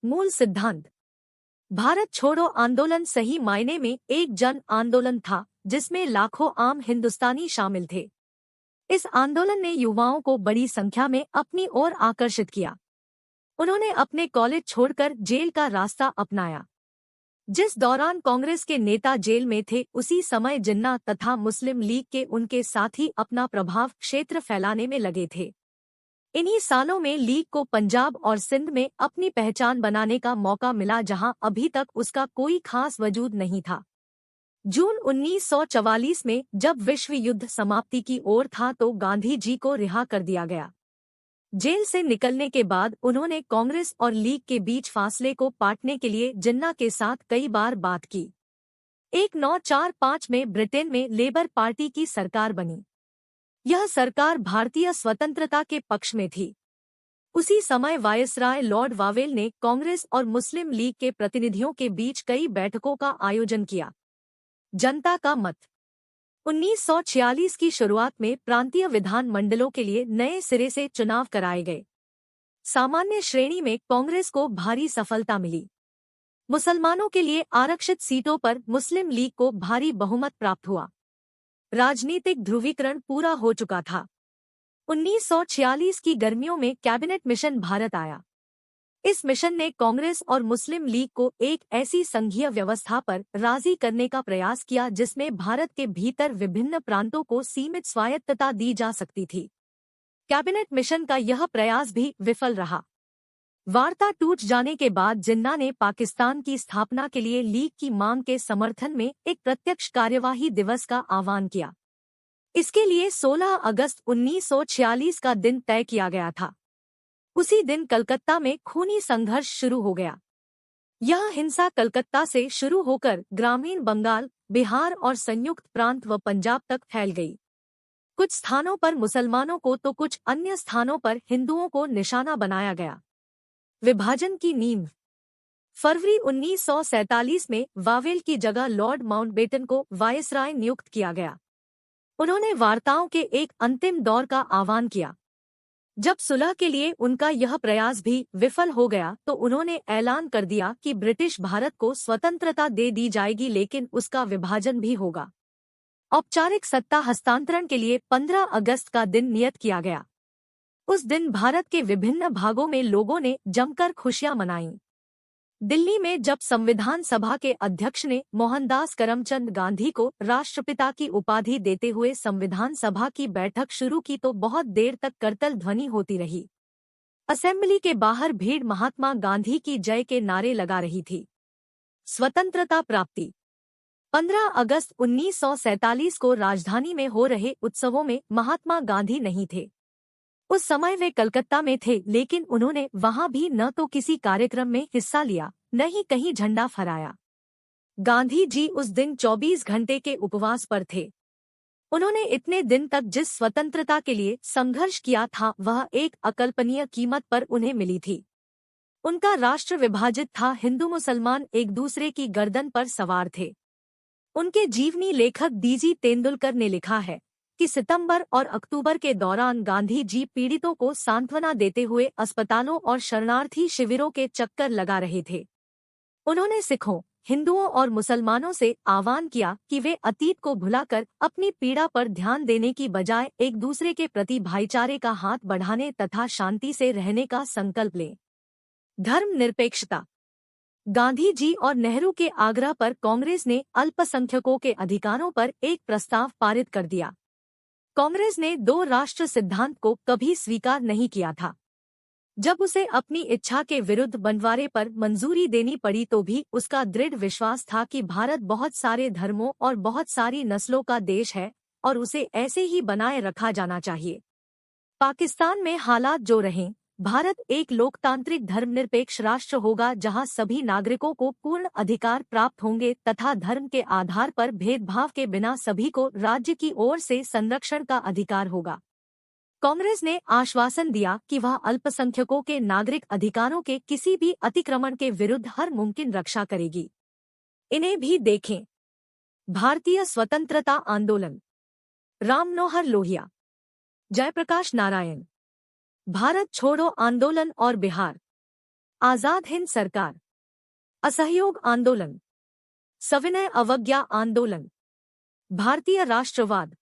मूल सिद्धांत। भारत छोड़ो आंदोलन सही मायने में एक जन आंदोलन था जिसमें लाखों आम हिंदुस्तानी शामिल थे। इस आंदोलन ने युवाओं को बड़ी संख्या में अपनी ओर आकर्षित किया। उन्होंने अपने कॉलेज छोड़कर जेल का रास्ता अपनाया। जिस दौरान कांग्रेस के नेता जेल में थे उसी समय जिन्ना तथा मुस्लिम लीग के उनके साथी अपना प्रभाव क्षेत्र फैलाने में लगे थे। इन्हीं सालों में लीग को पंजाब और सिंध में अपनी पहचान बनाने का मौका मिला, जहां अभी तक उसका कोई खास वजूद नहीं था। जून 1944 में जब विश्व युद्ध समाप्ति की ओर था तो गांधी जी को रिहा कर दिया गया। जेल से निकलने के बाद उन्होंने कांग्रेस और लीग के बीच फासले को पाटने के लिए जिन्ना के साथ कई बार बात की। 1945 में ब्रिटेन में लेबर पार्टी की सरकार बनी। यह सरकार भारतीय स्वतंत्रता के पक्ष में थी। उसी समय वायसराय लॉर्ड वावेल ने कांग्रेस और मुस्लिम लीग के प्रतिनिधियों के बीच कई बैठकों का आयोजन किया। जनता का मत। 1946 की शुरुआत में प्रांतीय विधान मंडलों के लिए नए सिरे से चुनाव कराए गए। सामान्य श्रेणी में कांग्रेस को भारी सफलता मिली। मुसलमानों के लिए आरक्षित सीटों पर मुस्लिम लीग को भारी बहुमत प्राप्त हुआ। राजनीतिक ध्रुवीकरण पूरा हो चुका था। 1946 की गर्मियों में कैबिनेट मिशन भारत आया। इस मिशन ने कांग्रेस और मुस्लिम लीग को एक ऐसी संघीय व्यवस्था पर राजी करने का प्रयास किया जिसमें भारत के भीतर विभिन्न प्रांतों को सीमित स्वायत्तता दी जा सकती थी। कैबिनेट मिशन का यह प्रयास भी विफल रहा। वार्ता टूट जाने के बाद जिन्ना ने पाकिस्तान की स्थापना के लिए लीग की मांग के समर्थन में एक प्रत्यक्ष कार्यवाही दिवस का आह्वान किया। इसके लिए 16 अगस्त 1946 का दिन तय किया गया था। उसी दिन कलकत्ता में खूनी संघर्ष शुरू हो गया। यह हिंसा कलकत्ता से शुरू होकर ग्रामीण बंगाल, बिहार और संयुक्त प्रांत व पंजाब तक फैल गई। कुछ स्थानों पर मुसलमानों को तो कुछ अन्य स्थानों पर हिंदुओं को निशाना बनाया गया। विभाजन की नींव। फरवरी 1947 में वावेल की जगह लॉर्ड माउंटबेटन को वायसराय नियुक्त किया गया। उन्होंने वार्ताओं के एक अंतिम दौर का आह्वान किया। जब सुलह के लिए उनका यह प्रयास भी विफल हो गया तो उन्होंने ऐलान कर दिया कि ब्रिटिश भारत को स्वतंत्रता दे दी जाएगी, लेकिन उसका विभाजन भी होगा। औपचारिक सत्ता हस्तांतरण के लिए 15 अगस्त का दिन नियत किया गया। उस दिन भारत के विभिन्न भागों में लोगों ने जमकर खुशियां मनाईं। दिल्ली में जब संविधान सभा के अध्यक्ष ने मोहनदास करमचंद गांधी को राष्ट्रपिता की उपाधि देते हुए संविधान सभा की बैठक शुरू की तो बहुत देर तक करतल ध्वनि होती रही। असेंबली के बाहर भीड़ महात्मा गांधी की जय के नारे लगा रही थी। स्वतंत्रता प्राप्ति। 15 अगस्त 1947 को राजधानी में हो रहे उत्सवों में महात्मा गांधी नहीं थे। उस समय वे कलकत्ता में थे, लेकिन उन्होंने वहां भी न तो किसी कार्यक्रम में हिस्सा लिया न ही कहीं झंडा फहराया। गांधी जी उस दिन 24 घंटे के उपवास पर थे। उन्होंने इतने दिन तक जिस स्वतंत्रता के लिए संघर्ष किया था वह एक अकल्पनीय कीमत पर उन्हें मिली थी। उनका राष्ट्र विभाजित था, हिंदू मुसलमान एक दूसरे की गर्दन पर सवार थे। उनके जीवनी लेखक डीजी तेंदुलकर ने लिखा है कि सितंबर और अक्टूबर के दौरान गांधी जी पीड़ितों को सांत्वना देते हुए अस्पतालों और शरणार्थी शिविरों के चक्कर लगा रहे थे। उन्होंने सिखों, हिंदुओं और मुसलमानों से आह्वान किया कि वे अतीत को भुलाकर अपनी पीड़ा पर ध्यान देने की बजाय एक दूसरे के प्रति भाईचारे का हाथ बढ़ाने तथा शांति से रहने का संकल्प लें। धर्मनिरपेक्षता। गांधी जी और नेहरू के आग्रह पर कांग्रेस ने अल्पसंख्यकों के अधिकारों पर एक प्रस्ताव पारित कर दिया। कांग्रेस ने 2 राष्ट्र सिद्धांत को कभी स्वीकार नहीं किया था। जब उसे अपनी इच्छा के विरुद्ध बंटवारे पर मंजूरी देनी पड़ी तो भी उसका दृढ़ विश्वास था कि भारत बहुत सारे धर्मों और बहुत सारी नस्लों का देश है और उसे ऐसे ही बनाए रखा जाना चाहिए। पाकिस्तान में हालात जो रहें, भारत एक लोकतांत्रिक धर्मनिरपेक्ष राष्ट्र होगा जहां सभी नागरिकों को पूर्ण अधिकार प्राप्त होंगे तथा धर्म के आधार पर भेदभाव के बिना सभी को राज्य की ओर से संरक्षण का अधिकार होगा। कांग्रेस ने आश्वासन दिया कि वह अल्पसंख्यकों के नागरिक अधिकारों के किसी भी अतिक्रमण के विरुद्ध हर मुमकिन रक्षा करेगी। इन्हें भी देखें। भारतीय स्वतंत्रता आंदोलन। राम मनोहर लोहिया, जयप्रकाश नारायण। भारत छोड़ो आंदोलन और बिहार। आजाद हिंद सरकार, असहयोग आंदोलन, सविनय अवज्ञा आंदोलन, भारतीय राष्ट्रवाद,